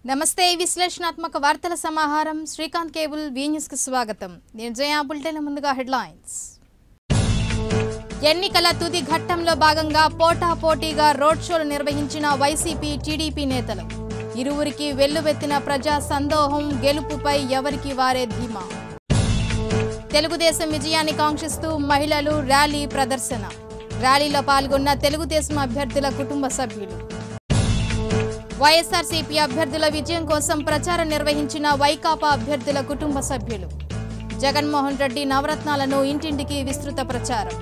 నమస్తే విశ్లేషణాత్మక వార్తల సమాహారం శ్రీకాంత్ కేబుల్ వి న్యూస్ కి స్వాగతం. నేను జయ బులెటిన్ ముందుగా హెడ్లైన్స్. ఎన్నికల తుది ఘట్టంలో భాగంగా పోటాపోటీగా రోడ్ షోలు నిర్వహించిన వైసీపీ టీడీపీ నేతలు. ఇరువురికి వెల్లువెత్తిన ప్రజా సందోహం, గెలుపుపై ఎవరికి వారే ధీమా. తెలుగుదేశం విజయాన్ని కాంక్షిస్తూ మహిళలు ర్యాలీ ప్రదర్శన. ర్యాలీలో పాల్గొన్న తెలుగుదేశం అభ్యర్థుల కుటుంబ సభ్యులు. వైఎస్ఆర్సీపీ అభ్యర్థుల విజయం కోసం ప్రచారం నిర్వహించిన వైకాపా అభ్యర్థుల కుటుంబ సభ్యులు. జగన్మోహన్ రెడ్డి నవరత్నాలను ఇంటింటికి విస్తృత ప్రచారం.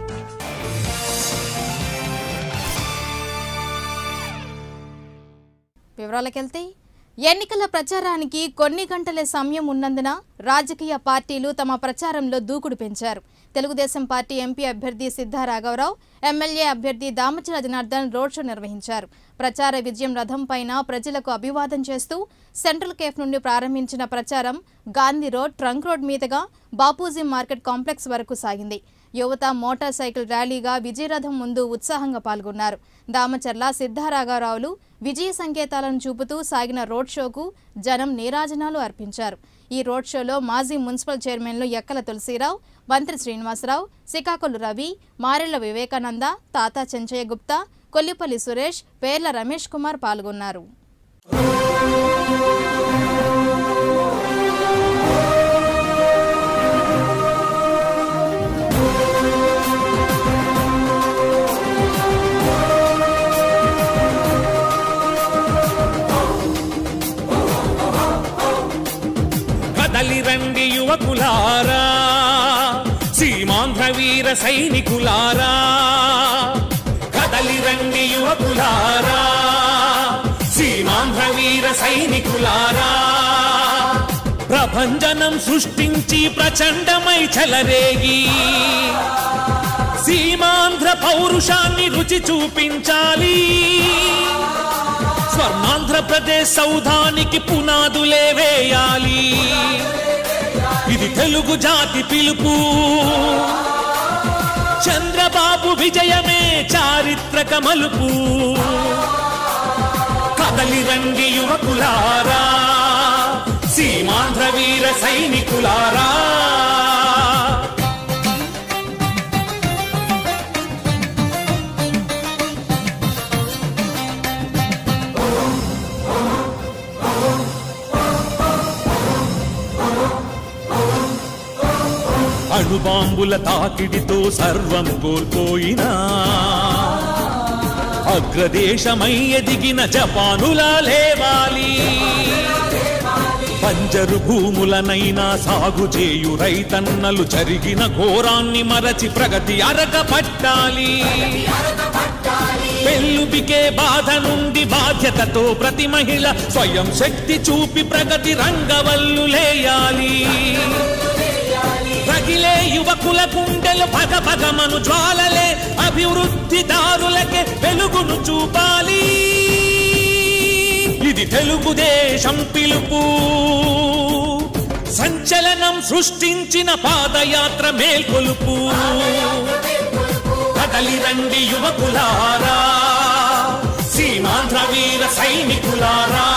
వివరాలకెళ్తే ఎన్నికల ప్రచారానికి కొన్ని గంటలే సమయం ఉన్నందున రాజకీయ పార్టీలు తమ ప్రచారంలో దూకుడు పెంచారు. తెలుగుదేశం పార్టీ ఎంపీ అభ్యర్థి సిద్ధా రాఘవరావు, ఎమ్మెల్యే అభ్యర్థి దామచల జనార్దన్ రోడ్ షో నిర్వహించారు. ప్రచార విజయం రథం పైన ప్రజలకు అభివాదం చేస్తూ సెంట్రల్ కేఫ్ నుండి ప్రారంభించిన ప్రచారం గాంధీ రోడ్, ట్రంక్ రోడ్ మీదుగా బాపూజీ మార్కెట్ కాంప్లెక్స్ వరకు సాగింది. యువత మోటార్ సైకిల్ ర్యాలీగా విజయరథం ముందు ఉత్సాహంగా పాల్గొన్నారు. దామచర్ల, సిద్ధా రాఘవరావులు విజయ సంకేతాలను చూపుతూ సాగిన రోడ్ షోకు జనం నీరాజనాలు అర్పించారు. ఈ రోడ్ షోలో మాజీ మున్సిపల్ చైర్మన్లు యక్కల తులసీరావు, మంత్రి శ్రీనివాసరావు, సికాకొల్లు రవి, మారెళ్ల వివేకానంద, తాతా చెంచయ్య గుప్తా, కొల్లిపల్లి సురేష్, పేర్ల రమేష్ కుమార్ పాల్గొన్నారు. రండి యువకులారా, సీమాంధ్ర వీర సైనికులారా, కదలి రండి యువకులారా, సీమాంధ్ర వీర సైనికులారా. ప్రభంజనం సృష్టించి ప్రచండమై చెలరేగి సీమాంధ్ర పౌరుషాన్ని రుచి చూపించాలి. స్వర్ణాంధ్రప్రదేశ్ సౌధానికి పునాదులే వేయాలి. ఇది తెలుగు జాతి పిలుపు. చంద్రబాబు విజయమే చారిత్రక మలుపు. కదలి రండి యువకులారా, సీమాంధ్ర వీర సైనికులారా. అణుబాంబుల తాకిడితో సర్వం కోల్పోయినా అగ్రదేశమై ఎదిగిన జపానులా లేవాలి. పంజరు భూములనైనా సాగు చేయు రైతన్నలు జరిగిన ఘోరాన్ని మరచి ప్రగతి అరగపట్టాలి. పెళ్ళుబికే బాధ నుండి బాధ్యతతో ప్రతి మహిళ స్వయం శక్తి చూపి ప్రగతి రంగవల్లులేయాలి. రగిలే యువకుల గుండెలు పగపగమను జ్వాలలే అభివృద్ధి దారులకే వెలుగును చూపాలి. ఇది తెలుగుదేశం పిలుపు. సంచలనం సృష్టించిన పాదయాత్ర మేల్కొలుపు. కదలి రండి యువకులారా, సీమాంధ్ర వీర సైనికులారా.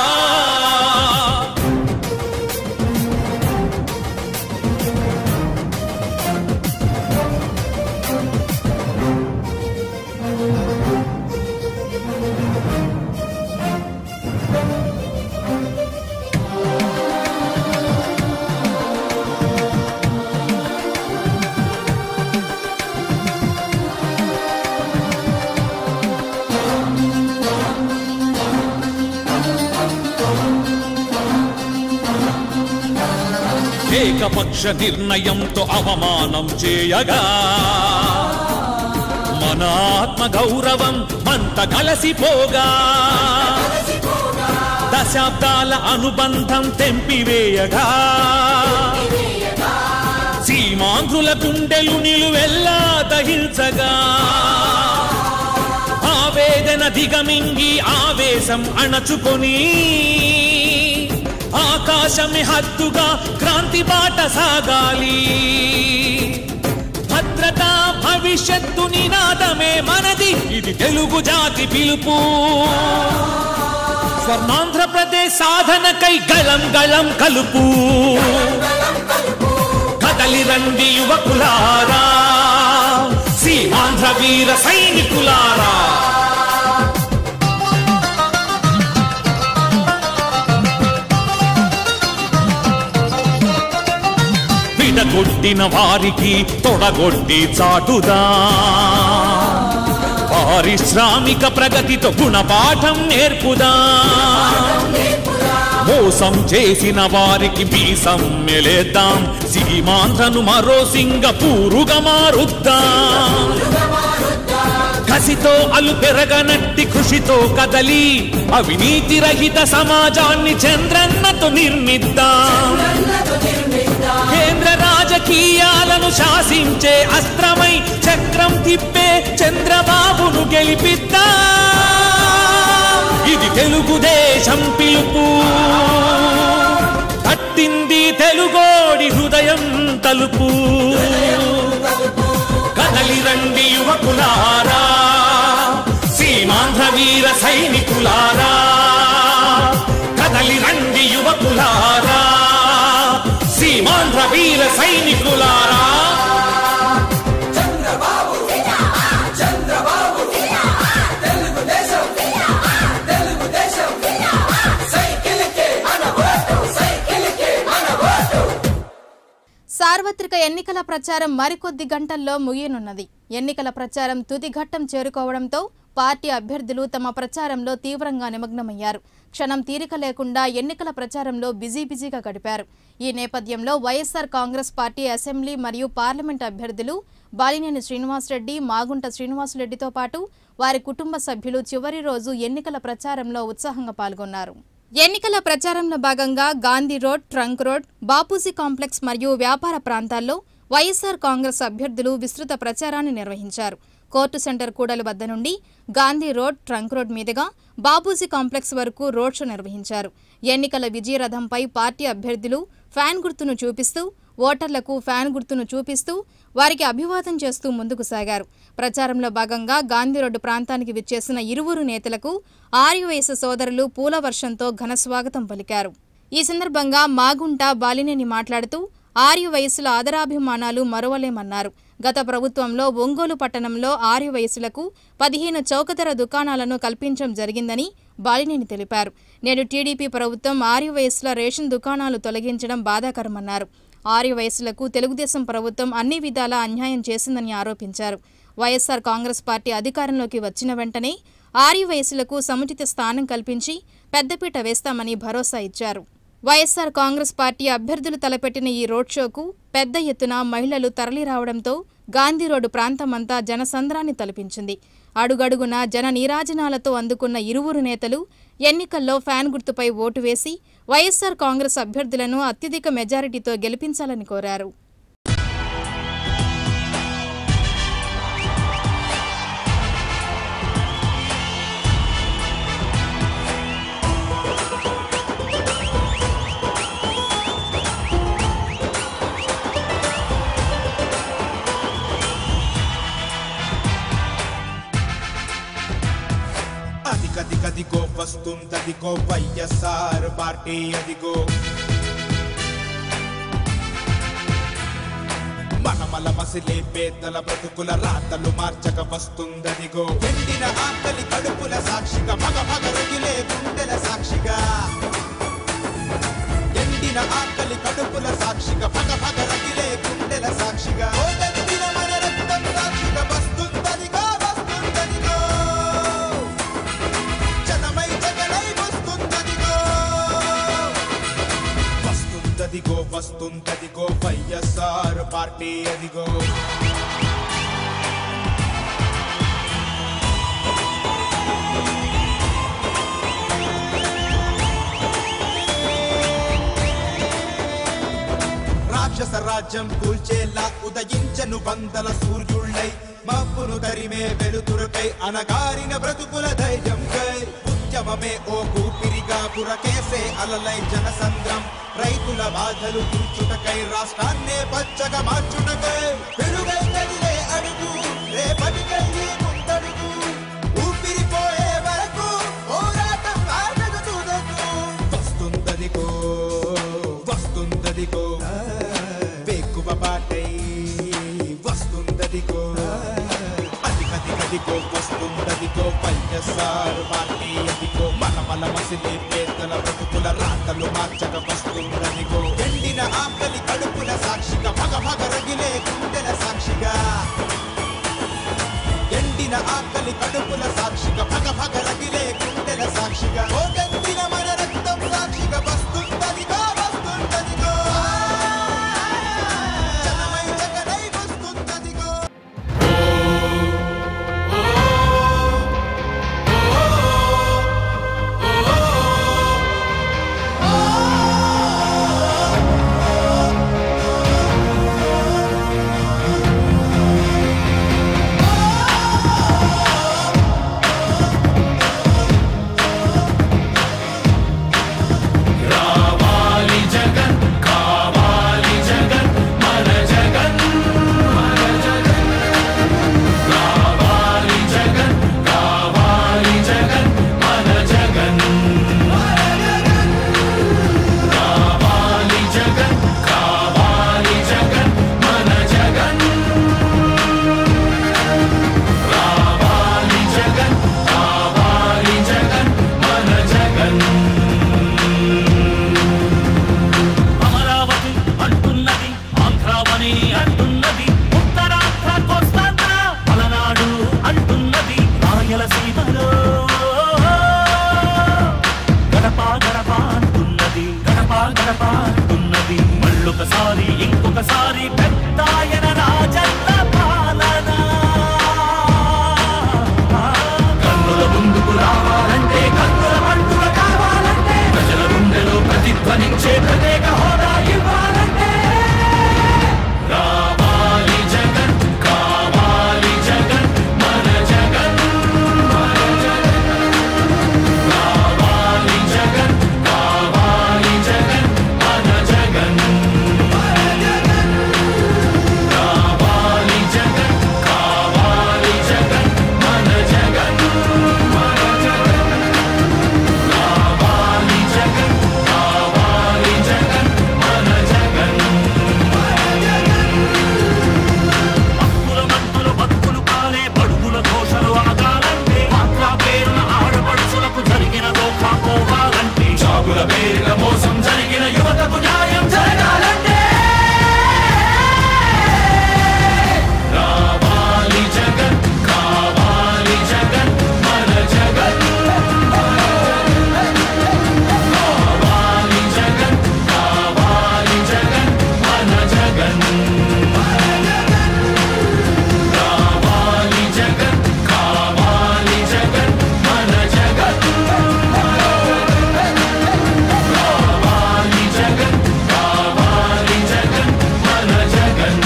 ఏకపక్ష నిర్ణయంతో అవమానం చేయగా మన ఆత్మ గౌరవం మంత కలసిపోగా దశాబ్దాల అనుబంధం తెంపివేయగా సీమాంధ్రుల గుండెలు నిలువెల్లా దహించగా ఆవేదన దిగమింగి ఆవేశం అణచుకొని ఆకాశమే హద్దుగా క్రాంతి బాట సాగాలి. భద్రతా భవిష్యత్తు నినాదమే మనది. ఇది తెలుగు జాతి పిలుపు. స్వర్ణాంధ్రప్రదేశ్ సాధనకై గళం గళం కలుపు కదలి రండి యువకులారా సీమాంధ్ర వీర సైనికులారా విడగొట్టిన వారికి తొడగొట్టి చాటుదా పారిశ్రామిక ప్రగతితో గుణపాఠం నేర్పుదా మోసం చేసిన వారికి బీసం మెలేద్దాం సీమాంధ్రను మరో సింగపూరుగా మారుద్దాం కసితో అలు పెరగనట్టి కృషితో కదలి అవినీతి రహిత సమాజాన్ని చంద్రన్నతో నిర్మిద్దాం కేంద్ర రాజకీయాలను శాసించే అస్త్రమై చక్రం తిప్పే చంద్రబాబును గెలిపిద్దాం ఇది తెలుగుదేశం పిలుపు తట్టింది తెలుగోడి హృదయం తలుపు కదలి రండి యువకులారా సీమాంధ్ర వీర సైనికులారా కదలి రండి యువకులారా సీమాంధ్ర వీర సైనికులారా సార్వత్రిక ఎన్నికల ప్రచారం మరికొద్ది గంటల్లో ముగియనున్నది. ఎన్నికల ప్రచారం తుది ఘట్టం చేరుకోవడంతో పార్టీ అభ్యర్థులు తమ ప్రచారంలో తీవ్రంగా నిమగ్నమయ్యారు. క్షణం తీరిక లేకుండా ఎన్నికల ప్రచారంలో బిజీగా గడిపారు. ఈ నేపథ్యంలో వైఎస్ఆర్ కాంగ్రెస్ పార్టీ అసెంబ్లీ మరియు పార్లమెంట్ అభ్యర్థులు బాలినేని శ్రీనివాసరెడ్డి, మాగుంట శ్రీనివాసరెడ్డితో పాటు వారి కుటుంబ సభ్యులు చివరి రోజు ఎన్నికల ప్రచారంలో ఉత్సాహంగా పాల్గొన్నారు. ఎన్నికల ప్రచారంలో భాగంగా Gandhi road, trunk road, Bapuji complex మరియు వ్యాపార ప్రాంతాల్లో వైఎస్ఆర్ కాంగ్రెస్ అభ్యర్థులు విస్తృత ప్రచారాన్ని నిర్వహించారు. కోర్టు సెంటర్ కూడలి వద్ద నుండి గాంధీ రోడ్, ట్రంక్ రోడ్ మీదుగా బాపూజీ కాంప్లెక్స్ వరకు రోడ్ షో నిర్వహించారు. ఎన్నికల విజయరథంపై పార్టీ అభ్యర్థులు ఫ్యాన్ గుర్తును చూపిస్తూ ఓటర్లకు ఫ్యాన్ గుర్తును చూపిస్తూ వారికి అభివాదం చేస్తూ ముందుకు సాగారు. ప్రచారంలో భాగంగా గాంధీ రోడ్డు ప్రాంతానికి విచ్చేసిన ఇరువురు నేతలకు ఆర్యవైశ్య సోదరులు పూల వర్షంతో ఘన స్వాగతం పలికారు. ఈ సందర్భంగా మాగుంట బాలినేని మాట్లాడుతూ ఆర్యవైశ్యుల ఆదరాభిమానాలు మరువలేమన్నారు. గత ప్రభుత్వంలో ఒంగోలు పట్టణంలో ఆర్యవైశ్యులకు 15 చౌకధర దుకాణాలను కల్పించడం జరిగిందని బాలినేని తెలిపారు. నేడు టీడీపీ ప్రభుత్వం ఆర్యవైశ్యుల రేషన్ దుకాణాలు తొలగించడం బాధాకరమన్నారు. ఆర్యవైశ్యులకు తెలుగుదేశం ప్రభుత్వం అన్ని విధాలా అన్యాయం చేసిందని ఆరోపించారు. వైఎస్ఆర్ కాంగ్రెస్ పార్టీ అధికారంలోకి వచ్చిన వెంటనే ఆర్యవైశ్యులకు సముచిత స్థానం కల్పించి పెద్దపీట వేస్తామని భరోసా ఇచ్చారు. వైఎస్ఆర్ కాంగ్రెస్ పార్టీ అభ్యర్థులు తలపెట్టిన ఈ రోడ్ షోకు పెద్ద ఎత్తున మహిళలు తరలిరావడంతో గాంధీ రోడ్డు ప్రాంతమంతా జనసంద్రాన్ని తలపించింది. అడుగడుగున జన నీరాజనాలతో అందుకున్న ఇరువురు నేతలు ఎన్నికల్లో ఫ్యాన్ గుర్తుపై ఓటు వేసి వైఎస్ఆర్ కాంగ్రెస్ అభ్యర్థులను అత్యధిక మెజారిటీతో గెలిపించాలని కోరారు. అదిగో వస్తుందదిగో వైఎస్ఆర్ పార్టీ అదిగో మనమల మసిలే పేదల బ్రతుకుల రాతలు మార్చక వస్తుందదిగో ఎండిన ఆకలి కడుపుల సాక్షిగా మగ మగ రగిలే గుండెల సాక్షిగా ఎండిన ఆకలి కడుపుల సాక్షిగా మగ మగ రగిలే గుండెల సాక్షిగా మన రక్తం సాక్షిగా వస్తుందదిగో అదిగో వస్తుందదిగో వైఎస్ఆర్ పార్టీ అదిగో రాక్షస రాజ్యం కూల్చేలా ఉదయించను వందల సూర్యుళ్ళై మబ్బును తరిమే వెలుతురుకై అనగారిన బ్రతుకుల ధైర్యంకై ఉద్యమమే ఓ కూపిరిగా పురకేసే అలలై జనసంద్రం రైతుల బాధలు తీర్చుటకై రాష్ట్రాన్నే పచ్చగా మార్చుటకై పెరుగై కదిలే అడుగు రేపటికై ముందడుగు ఊపిరిపోయే వరకు పోరాటం ఆగదు అదిగో వస్తుందదిగో వైఎస్ఆర్ పార్టీ అదిగో మలమల మసిలే పేదల బ్రతుకుల రాతలు మార్చక వస్తుందదిగో ఎండిన ఆకలి కడుపుల సాక్షిగా భగ భగ రగిలే గుండెల సాక్షిగా ఎండిన ఆకలి కడుపుల సాక్షిగా భగ భగ రగిలే గుండెల సాక్షిగా ఓటెత్తిన మన రక్తం సాక్షిగా వస్తుందదిగో వస్తుందదిగో జనమై జగనై వస్తుందదిగో మళ్ళొకసారి ఇంకొకసారి పెద్దాయన రాజన్న పాలన కన్నుల ముందుకు రావాలంటే కన్నుల పండుగ కావాలంటే ప్రజల గుండెలో ప్రతిధ్వనించే ప్రత్యేక హోదా ఇవ్వాలంటే రావాలి జగన్ కావాలి జగన్ మన జగన్ రావాలి జగన్ కావాలి జగన్ మన జగన్ కావాలి జగన్ కావాలి జగన్ మన జగన్ కావాలి జగన్ కావాలి జగన్ మన జగన్ హక్కుల మంటలు బతుకులు కాలే బడుగుల ఘోషలు ఆగాలంటే మాత్రా పేరున ఆడపడుచులకు జరిగిన దోఖా పోవాలంటే జాబుల పేరున మోసం జరిగిన యువతకు న్యాయం జరగాలంటే రావాలి జగన్ కావాలి జగన్ మన జగన్ కావాలి జగన్ కావాలి జగన్ మన జగన్ రావాలి జగన్ కావాలి జగన్ మన జగన్ కావాలి జగన్ కావాలి జగన్ మన జగన్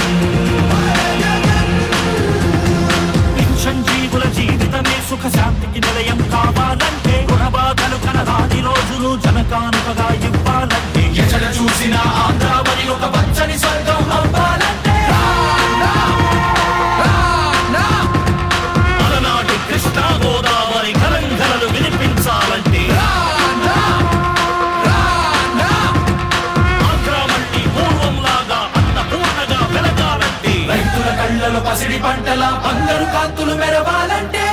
పెన్షన్ జీవుల జీవితమే సుఖ శాంతికి నిలయం కావాలంటే గుణబాధలు కనరాని రోజులు జనకానుకగా ఇవ్వాలంటే ఎక్కడ చూసినా ఆంధ్రావని ఒక పచ్చని స్వర్గం అవ్వాలంటే అలనాటి కృష్ణా గోదావరి కలంకలలు వినిపించాలంటే ఆంధ్రా మళ్ళీ పూర్వంలాగా అన్నపూర్ణగా వెలగాలంటే రైతుల కళ్ళలో పసిడి పంటల బంగారు కాంతులు మెరవాలంటే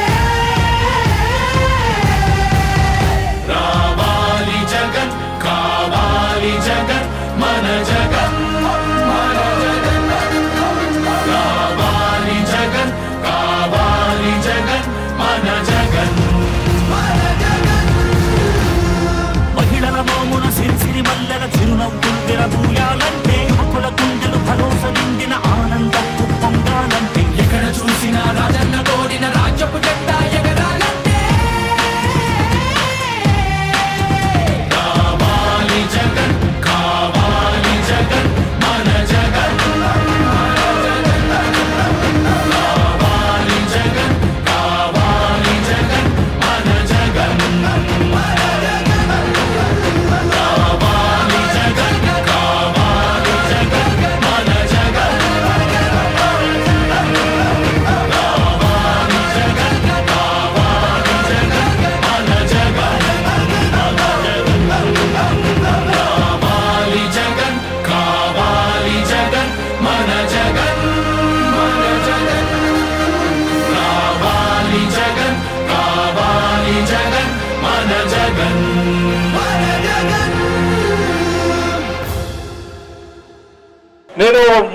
రావాలి జగన్ కావాలి జగన్ మన జగన్ రావాలి జగన్ కావాలి జగన్ మన జగన్ మహిళల మోమున సిరిసిరి మల్లెల చిరునవ్వులు విరబూయాలంటే యువకుల గుండెలు భరోసా నిండిన ఆనందపు పొంగాలంటే ఎక్కడ చూసినా రాజన్న తోడిన రాజ్యపు జెండా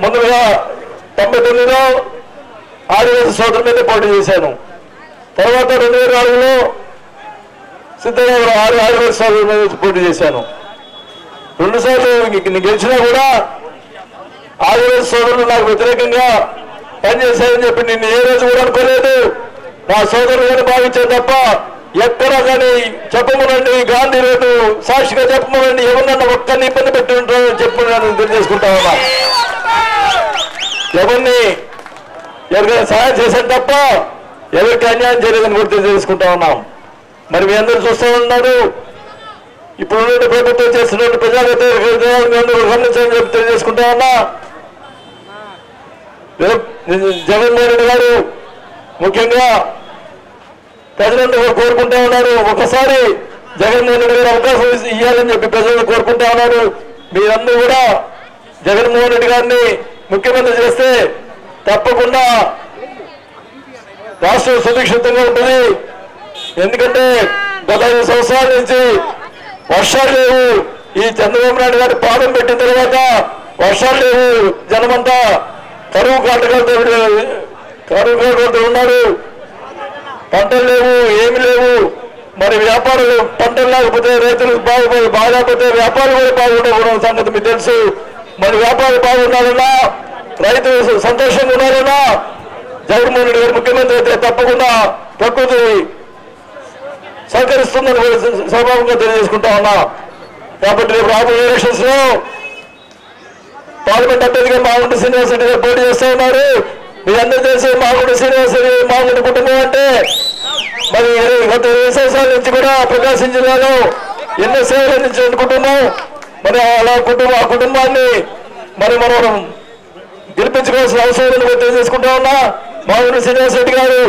ముందుగా 99లో ఆదివాసీ సోదరుల మీద పోటీ చేశాను. తర్వాత 2004లో సిద్ధరామరావు ఆదివాసీ సోదరుల మీద పోటీ చేశాను. 2 సార్లు గెలిచినా కూడా ఆదివాసీ సోదరులు నాకు వ్యతిరేకంగా పనిచేశారని చెప్పి నిన్ను ఏ రోజు కూడా అనుకోలేదు. నా సోదరులుగానే భావించాను తప్ప ఎక్కడా కానీ చెప్పమనండి, గాంధీ రోజు సాక్షిగా చెప్పమనండి, ఎవరినన్నా ఒక్కరిని ఇబ్బంది పెట్టి ఉంటారని చెప్పి నేను తెలియజేసుకుంటా ఉన్నా. ఎవరికైనా సహాయం చేశాను తప్ప ఎవరికి అన్యాయం చేయలేదని కూడా తెలియజేసుకుంటా ఉన్నాం. మరి మీ అందరూ చూస్తూ ఉన్నారు, ఇప్పుడు ప్రభుత్వం చేస్తున్న ప్రజాగత గమనించాలని చెప్పి తెలియజేసుకుంటా ఉన్నా. జగన్మోహన్ రెడ్డి గారు ముఖ్యంగా ప్రజలందరూ కోరుకుంటా ఉన్నారు, ఒకసారి జగన్మోహన్ రెడ్డి గారు అవకాశం ఇవ్వాలని చెప్పి ప్రజలు కోరుకుంటా ఉన్నారు. మీరందరూ కూడా జగన్మోహన్ రెడ్డి గారిని ముఖ్యమంత్రి చేస్తే తప్పకుండా రాష్ట్రం సురక్షితంగా ఉంటుంది. ఎందుకంటే గత 5 సంవత్సరాల నుంచి వర్షాలు లేవు. ఈ చంద్రబాబు నాయుడు గారి పాదం పెట్టిన తర్వాత వర్షాలు లేవు, జనమంతా కరువు కాటకాలతో ఉన్నారు. పంటలు లేవు, ఏమి లేవు. మరి వ్యాపారులు పంటలు లేకపోతే రైతులకు బాగలేకపోతే వ్యాపారులు కూడా బాగుండకూడదు సంగతి మీకు తెలుసు. మరి వ్యాపారులు బాగుండాలన్నా, రైతులు సంతోషంగా ఉండాలన్నా జగన్మోహన్ రెడ్డి గారు ముఖ్యమంత్రి అయితే తప్పకుండా ప్రకృతి సహకరిస్తుందని స్వభావంగా తెలియజేసుకుంటా ఉన్నా. కాబట్టి రేపు రాబోయే ఎలక్షన్స్ లో పార్లమెంట్ అభ్యర్థిగా మాగుంట శ్రీనివాస్ రెడ్డి గారు పోటీ చేస్తూ ఉన్నారు. మీరందరూ తెలిసి మాగుంట శ్రీనివాస్ రెడ్డి మాగుంట కుటుంబం అంటే మరి గత 20 సంవత్సరాల నుంచి కూడా ప్రకాశం జిల్లాలో ఎన్నో సేవలు అందించిన కుటుంబం. మరి అలా ఆ కుటుంబాన్ని మరి మనం గెలిపించుకోవాల్సిన అవసరం తెలియజేసుకుంటా ఉన్నా. మాగుంట శ్రీనివాస్ రెడ్డి గారు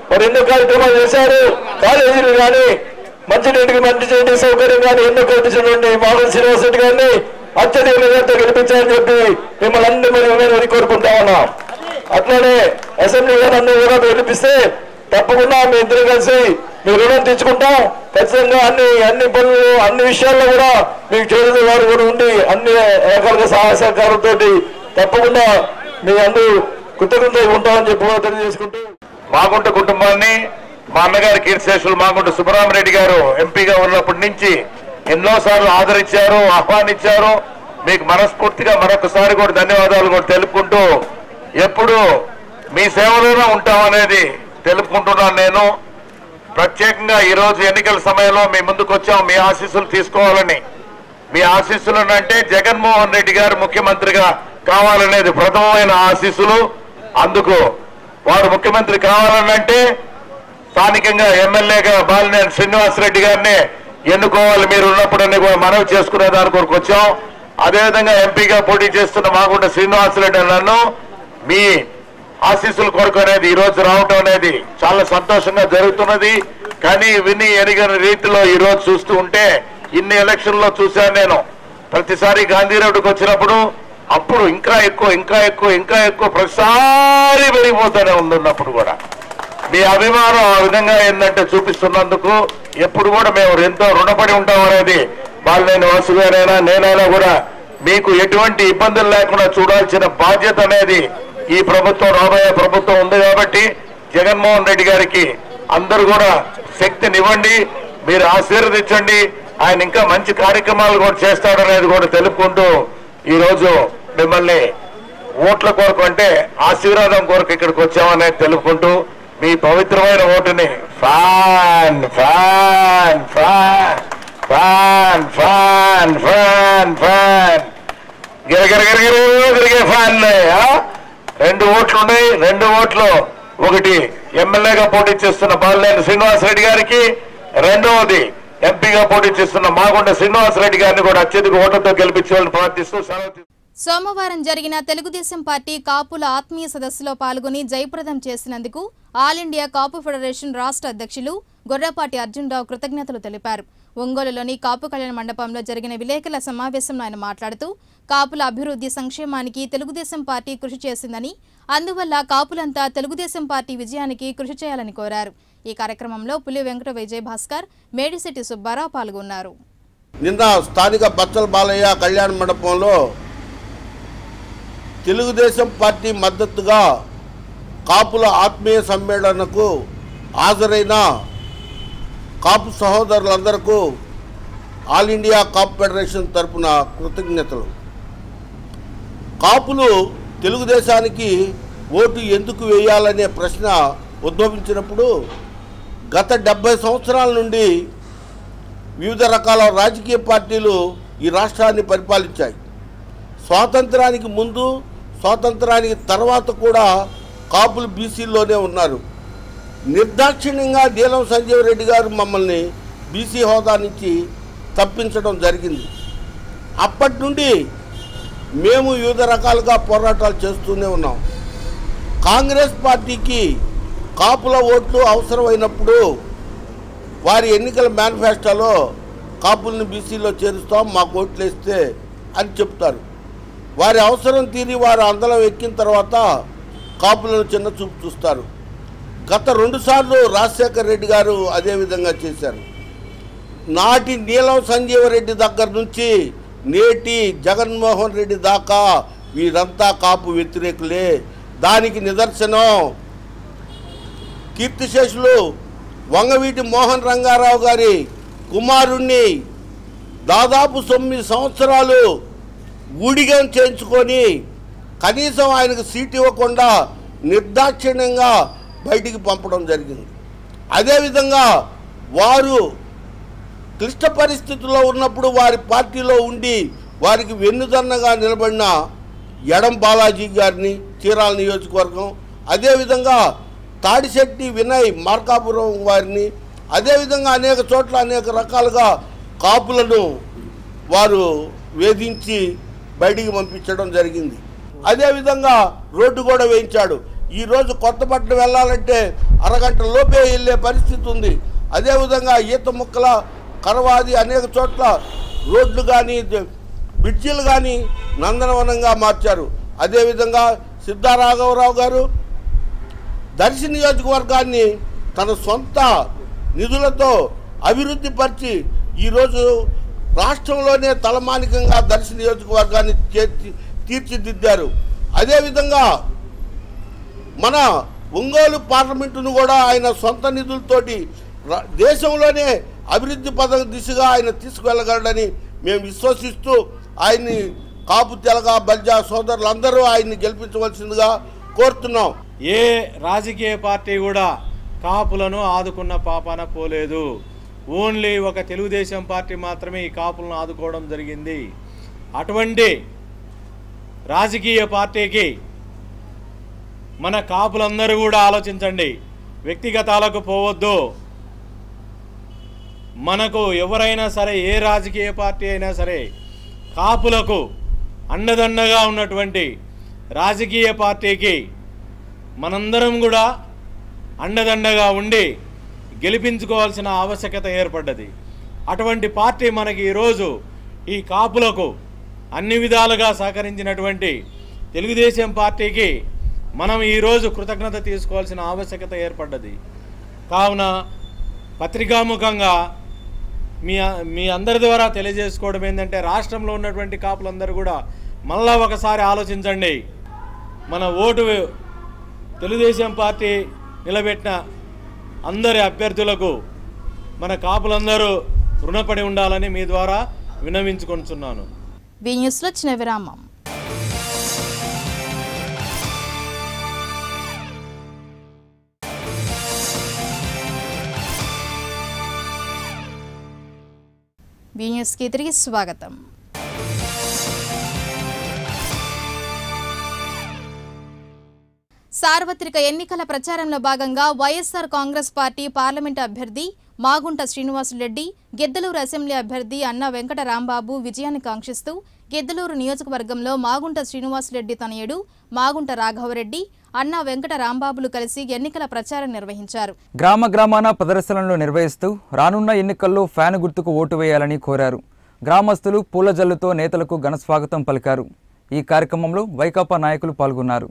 మరి ఎన్నో కార్యక్రమాలు చేశారు. కాలేజీలు కానీ మంచినీటికి మంచి సౌకర్యం కానీ ఎన్నో కల్పించినటువంటి మాగుంట శ్రీనివాస్ రెడ్డి గారిని అత్యధిక మెజార్టీతో గెలిపించాలని చెప్పి మిమ్మల్ని అందరూ కోరుకుంటా ఉన్నా. అట్లానే అసెంబ్లీ గారు అందరూ కూడా గెలిపిస్తే తప్పకుండా మీ ఇద్దరు కలిసి మీ రుణం తెచ్చుకుంటాం. ఖచ్చితంగా అన్ని పనులు అన్ని విషయాల్లో కూడా మీకు చేతుల వారు కూడా ఉండి అన్ని రకాలుగా సహాయ సహకారంతో తప్పకుండా మీ అందరూ కృతజ్ఞతగా ఉంటామని చెప్పి తెలియజేసుకుంటూ మాగుంట కుటుంబాన్ని మా అన్నగారి కీర్తిశేషులు మాగుంట సుబ్బరామరెడ్డి గారు ఎంపీగా ఉన్నప్పటి నుంచి ఎన్నోసార్లు ఆదరించారు, ఆహ్వానించారు. మీకు మనస్ఫూర్తిగా మరొకసారి కూడా ధన్యవాదాలు కూడా తెలుపుకుంటూ ఎప్పుడు మీ సేవలోనే ఉంటామనేది తెలుపుకుంటున్నాను. నేను ప్రత్యేకంగా ఈరోజు ఎన్నికల సమయంలో మీ ముందుకు వచ్చాం మీ ఆశీస్సులు తీసుకోవాలని. మీ ఆశీస్సులు అంటే జగన్మోహన్ రెడ్డి గారు ముఖ్యమంత్రిగా కావాలనేది ప్రథమమైన ఆశీస్సులు. అందుకు వారు ముఖ్యమంత్రి కావాలనంటే స్థానికంగా ఎమ్మెల్యేగా బాలినేని శ్రీనివాసరెడ్డి గారిని ఎన్నుకోవాలి మీరు ఉన్నప్పుడని కూడా మనవి చేసుకునే దాని కొరకు వచ్చాం. అదేవిధంగా ఎంపీగా పోటీ చేస్తున్న మాగుంట శ్రీనివాసరెడ్డి నన్ను మీ ఆశీస్సుల కొరకు అనేది ఈ రోజు రావటం అనేది చాలా సంతోషంగా జరుగుతున్నది. కానీ విని ఎనిగని రీతిలో ఈ రోజు చూస్తూ ఉంటే ఇన్ని ఎలక్షన్లో చూశాను నేను. ప్రతిసారి గాంధీ రోడ్డుకు వచ్చినప్పుడు అప్పుడు ఇంకా ఎక్కువ ప్రతిసారి పెరిగిపోతూనే ఉన్నప్పుడు కూడా మీ అభిమానం ఆ విధంగా ఏంటంటే చూపిస్తున్నందుకు ఎప్పుడు కూడా మేము ఎంతో రుణపడి ఉంటాం అనేది బాలినేని వాసు గారైనా నేనైనా కూడా మీకు ఎటువంటి ఇబ్బందులు లేకుండా చూడాల్సిన బాధ్యత అనేది ఈ ప్రభుత్వం రాబోయే ప్రభుత్వం ఉంది. కాబట్టి జగన్మోహన్ రెడ్డి గారికి అందరూ కూడా శక్తినివ్వండి, మీరు ఆశీర్వదించండి. ఆయన ఇంకా మంచి కార్యక్రమాలు కూడా చేస్తాడనేది కూడా తెలుపుకుంటూ ఈరోజు మిమ్మల్ని ఓట్ల కొరకు అంటే ఆశీర్వాదం కొరకు ఇక్కడికి వచ్చామనేది తెలుపుకుంటూ మీ పవిత్రమైన ఓటుని fan fan fan fan fan fan fan గిరగిరగిరగిరే ఫ్యాన్ 2 ఓట్లు ఉన్నాయి. 2 ఓట్లు ఒకటి ఎమ్మెల్యేగా పోటీ చేస్తున్న బాలినేని శ్రీనివాసరెడ్డి గారికి, రెండవది ఎంపీగా పోటీ చేస్తున్న మాగుంట శ్రీనివాసరెడ్డి గారిని కూడా అత్యధిక ఓట్లతో గెలిపించాలని ప్రార్థిస్తూ సెలవు. సోమవారం జరిగిన తెలుగుదేశం పార్టీ కాపుల ఆత్మీయ సదస్సులో పాల్గొని జయప్రదం చేసినందుకు ఆల్ ఇండియా కాపు ఫెడరేషన్ రాష్ట్ర అధ్యక్షులు గొర్రపాటి అర్జున్రావు కృతజ్ఞతలు తెలిపారు. ఒంగోలులోని కాపు కళ్యాణ మండపంలో జరిగిన విలేకరుల సమావేశంలో ఆయన మాట్లాడుతూ కాపుల అభివృద్ధి సంక్షేమానికి తెలుగుదేశం పార్టీ కృషి చేసిందని, అందువల్ల కాపులంతా తెలుగుదేశం పార్టీ విజయానికి కృషి చేయాలని కోరారు. ఈ కార్యక్రమంలో పులి వెంకట విజయభాస్కర్, మేడిశెట్టి సుబ్బారావు పాల్గొన్నారు. నిన్న స్థానిక బచ్చల బాలయ్య కళ్యాణ మండపంలో తెలుగుదేశం పార్టీ మద్దతుగా కాపుల ఆత్మీయ సమ్మేళనకు హాజరైన కాపు సహోదరులందరికీ ఆల్ ఇండియా కాపు ఫెడరేషన్ తరపున కృతజ్ఞతలు. కాపులు తెలుగుదేశానికి ఓటు ఎందుకు వేయాలనే ప్రశ్న ఉద్భవించినప్పుడు గత 70 సంవత్సరాల నుండి వివిధ రకాల రాజకీయ పార్టీలు ఈ రాష్ట్రాన్ని పరిపాలించాయి. స్వాతంత్రానికి ముందు, స్వాతంత్రానికి తర్వాత కూడా కాపులు బీసీలోనే ఉన్నారు. నిర్దాక్షిణ్యంగా నీలం సంజీవ్ రెడ్డి గారు మమ్మల్ని బీసీ హోదా నుంచి తప్పించడం జరిగింది. అప్పటి నుండి మేము వివిధ రకాలుగా పోరాటాలు చేస్తూనే ఉన్నాం. కాంగ్రెస్ పార్టీకి కాపుల ఓట్లు అవసరమైనప్పుడు వారి ఎన్నికల మేనిఫెస్టోలో కాపుల్ని బీసీలో చేరుస్తాం, మాకు ఓట్లు వేస్తే అని చెప్తారు. వారి అవసరం తీరి వారు అందలం ఎక్కిన తర్వాత కాపులను చిన్న చూపు చూస్తారు. గత 2 సార్లు రాజశేఖర్ రెడ్డి గారు అదేవిధంగా చేశారు. నాటి నీలం సంజీవరెడ్డి దగ్గర నుంచి నేటి జగన్మోహన్ రెడ్డి దాకా వీరంతా కాపు వ్యతిరేకులే. దానికి నిదర్శనం కీర్తిశేషులు వంగవీటి మోహన్ రంగారావు గారి కుమారుణ్ణి దాదాపు 9 సంవత్సరాలు ఊడిగం చేయించుకొని కనీసం ఆయనకు సీటు ఇవ్వకుండా నిర్దాక్షిణ్యంగా బయటికి పంపడం జరిగింది. అదేవిధంగా వారు క్లిష్ట పరిస్థితుల్లో ఉన్నప్పుడు వారి పార్టీలో ఉండి వారికి వెన్నుదన్నగా నిలబడిన ఎడం బాలాజీ గారిని చీరాల నియోజకవర్గం, అదేవిధంగా తాడిశెట్టి వినయ్ మార్కాపురం వారిని, అదేవిధంగా అనేక చోట్ల అనేక రకాలుగా కాపులను వారు వేధించి బయటికి పంపించడం జరిగింది. అదేవిధంగా రోడ్డు కూడా వేయించాడు. ఈరోజు కొత్తపట్నం వెళ్ళాలంటే అరగంట లోపే వెళ్ళే పరిస్థితి ఉంది. అదేవిధంగా ఈత ముక్కల కరవాది అనేక చోట్ల రోడ్లు కానీ బ్రిడ్జిలు కానీ నందనవనంగా మార్చారు. అదేవిధంగా సిద్ధారాఘవరావు గారు దర్శి నియోజకవర్గాన్ని తన సొంత నిధులతో అభివృద్ధి పరిచి ఈరోజు రాష్ట్రంలోనే తలమానికంగా దర్శి నియోజకవర్గాన్ని తీర్చిదిద్దారు. అదేవిధంగా మన ఒంగోలు పార్లమెంటును కూడా ఆయన సొంత నిధులతోటి దేశంలోనే అభివృద్ధి పథక దిశగా ఆయన తీసుకువెళ్ళగలడని మేము విశ్వసిస్తూ ఆయన్ని కాపు తెలగ బల్జా సోదరులందరూ ఆయన్ని గెలిపించవలసిందిగా కోరుతున్నాం. ఏ రాజకీయ పార్టీ కూడా కాపులను ఆదుకున్న పాపాన పోలేదు. ఓన్లీ ఒక తెలుగుదేశం పార్టీ మాత్రమే ఈ కాపులను ఆదుకోవడం జరిగింది. అటువంటి రాజకీయ పార్టీకి మన కాపులందరూ కూడా ఆలోచించండి. వ్యక్తిగతాలకు పోవద్దు. మనకు ఎవరైనా సరే, ఏ రాజకీయ పార్టీ అయినా సరే, కాపులకు అండదండగా ఉన్నటువంటి రాజకీయ పార్టీకి మనందరం కూడా అండదండగా ఉండి గెలిపించుకోవాల్సిన ఆవశ్యకత ఏర్పడ్డది. అటువంటి పార్టీ మనకి ఈరోజు ఈ కాపులకు అన్ని విధాలుగా సహకరించినటువంటి తెలుగుదేశం పార్టీకి మనం ఈరోజు కృతజ్ఞత తీసుకోవాల్సిన ఆవశ్యకత ఏర్పడ్డది. కావున పత్రికాముఖంగా మీ అందరి ద్వారా తెలియజేసుకోవడం ఏంటంటే, రాష్ట్రంలో ఉన్నటువంటి కాపులందరూ కూడా మళ్ళా ఒకసారి ఆలోచించండి. మన ఓటు తెలుగుదేశం పార్టీ నిలబెట్టిన అందరి అభ్యర్థులకు మన కాపులందరూ రుణపడి ఉండాలని మీ ద్వారా విన్నవించుకొంటున్నాను. బి న్యూస్లో చిన్న విరామం. బి న్యూస్కి తిరిగి స్వాగతం. సార్వత్రిక ఎన్నికల ప్రచారంలో భాగంగా వైఎస్ఆర్ కాంగ్రెస్ పార్టీ పార్లమెంటు అభ్యర్థి మాగుంట శ్రీనివాసులరెడ్డి, గిద్దలూరు అసెంబ్లీ అభ్యర్థి అన్నా వెంకట రాంబాబు విజయాన్ని కాంక్షిస్తూ గిద్దలూరు నియోజకవర్గంలో మాగుంట శ్రీనివాసులరెడ్డి తనయుడు మాగుంట రాఘవరెడ్డి, అన్నా వెంకట రాంబాబులు కలిసి ఎన్నికల ప్రచారం నిర్వహించారు. గ్రామాన ప్రదర్శనలు నిర్వహిస్తూ రానున్న ఎన్నికల్లో ఫ్యాన్ గుర్తుకు ఓటు వేయాలని కోరారు. గ్రామస్తులు పూల జల్లుతో నేతలకు ఘన స్వాగతం పలికారు. ఈ కార్యక్రమంలో వైకాపా నాయకులు పాల్గొన్నారు.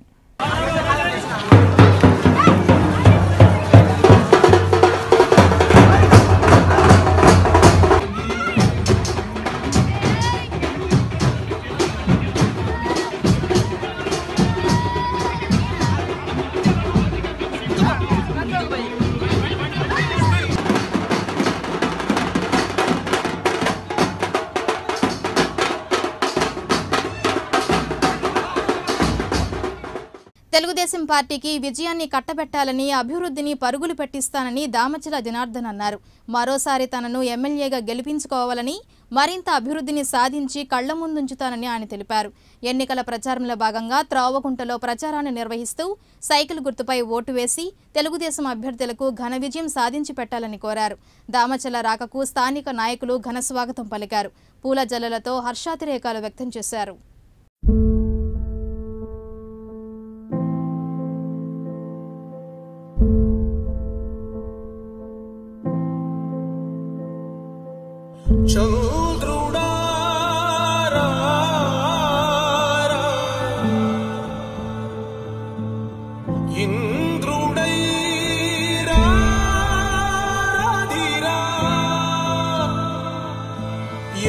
తెలుగుదేశం పార్టీకి విజయాన్ని కట్టబెట్టాలని అభివృద్ధిని పరుగులు పెట్టిస్తానని దామచల జనార్దన్ అన్నారు. మరోసారి తనను ఎమ్మెల్యేగా గెలిపించుకోవాలని, మరింత అభివృద్ధిని సాధించి కళ్ల ముందుంచుతానని ఆయన తెలిపారు. ఎన్నికల ప్రచారంలో భాగంగా త్రావగుంటలో ప్రచారాన్ని నిర్వహిస్తూ సైకిల్ గుర్తుపై ఓటు వేసి తెలుగుదేశం అభ్యర్థులకు ఘన విజయం సాధించి పెట్టాలని కోరారు. దామచల రాకకు స్థానిక నాయకులు ఘన స్వాగతం పలికారు. పూల జల్లలతో హర్షాతిరేకాలు వ్యక్తం చేశారు.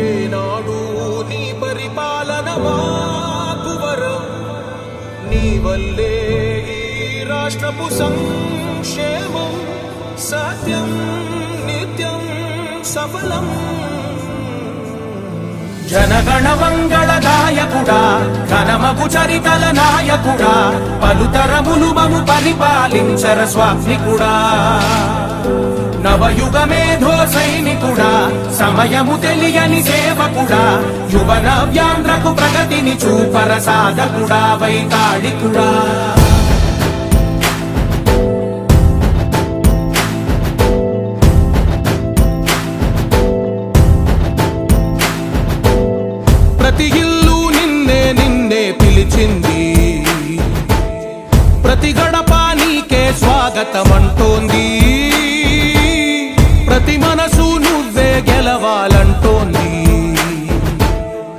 ఏనాడు నీ పరిపాలన మాకు వరం, నీ వల్లే ఈ రాష్ట్రపు సంక్షేమం సత్యం నిత్యం సఫలం. జనగణ మంగళ గాయకుడా, ఘనమగు చరితల నాయకుడా, పలుతరములు మము పరిపాలించర స్వామికుడా. నవయుగ మేధో సైనికుడా, సమయము తెలియని సేవకుడా, యువ నవ్యాంధ్రకు ప్రగతిని చూపర సాధకుడా, వైతాళికుడా. ప్రతి ఇల్లు నిన్నే నిన్నే పిలిచింది, ప్రతి గడప నీకే స్వాగతమంటోంది, ప్రతి మనసు నువ్వే గెలవాలంటోంది.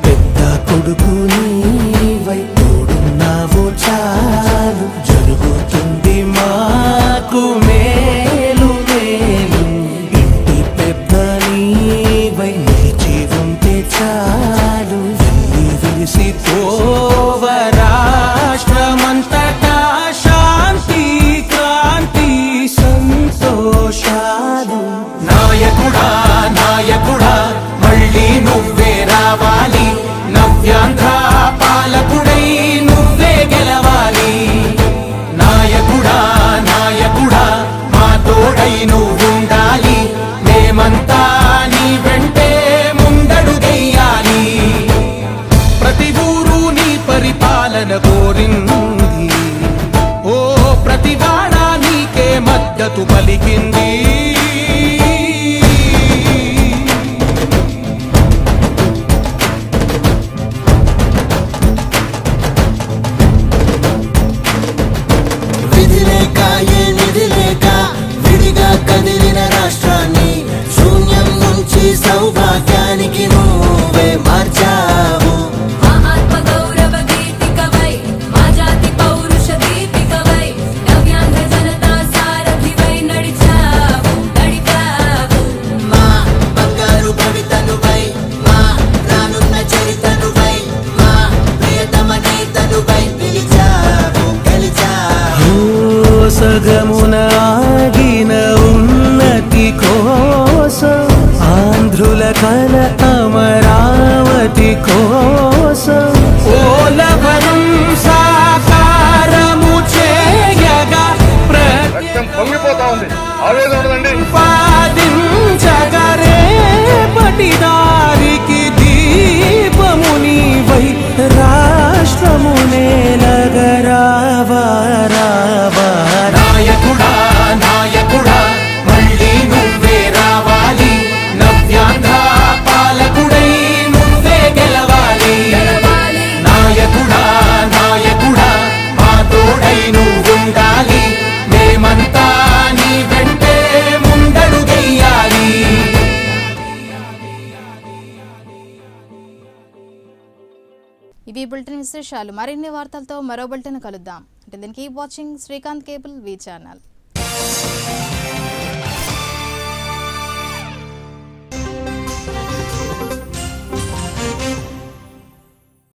పెద్ద కొడుకు నీవై తోడున్నావు చాలు, జరుగుతుంది మాకు మేలు మేలు. ఇంటి పెద్ద నీవై నిలిచి ఉంటే చాలు, విలిసి పోవ రాష్ట్రమంతటా శాంతి క్రాంతి సంతోషాలు. నాయకుడా నాయకుడా మళ్ళీ నువ్వే రావాలి, నవ్యాంధ్ర పాలకుడై నువ్వే గెలవాలి. నాయకుడా నాయకుడా మా తోడై నువ్వుండాలి, మేమంతా నీ వెంటే ముందడుగెయ్యాలి. ప్రతి ఊరు నీ పరిపాలన కోరింది, ఓ ప్రతివాడ నీకే మద్దతు పలికింది. విధిలేక ఏ నిధిలేక విడిగా కదిలిన రాష్ట్రాన్ని శూన్యం నుంచి సౌభాగ్యానికి నువ్వే మార్చావు. ఆత్మ గౌరవ గీతికవై, మా జాతి పౌరుష దీపికవై, నవ్యాంధ్ర జనతా సారథివై నడిచావు నడిపావు. మా బంగారు భవితనువై, మా రానున్న చరితనువై, మా ప్రియతమ నేతనువై పిలిచావు గెలిచావు. సగమున ఆగిన ఉన్నతి కోసం, ఆంధ్రుల కల అమరావతి కోసం, ఓలవరం సాకారము చేయగా పొంగిపోతా ఉంది, ఆవేదన ఉండదండి. పాదించగరే పటిదారికి దీపము నీవై, రాష్ట్రమునే నగరావా రావా. నాయకుడా నాయకుడా మళ్ళీ నువ్వే రావాలి, నవ్యాంధ్ర పాలకుడై నువ్వే గెలవాలి. నాయకుడా నాయకుడా మా తోడై నువ్వుండాలి, మేమంతా నీ వెంటే ముందడుగెయ్యాలి. ఇవి బులెటిన్ విశేషాలు. మరిన్ని వార్తలతో మరో బులెటిన్ కలుద్దాం. అంటే దీనికి వాచింగ్ శ్రీకాంత్ కేబుల్ వి ఛానల్.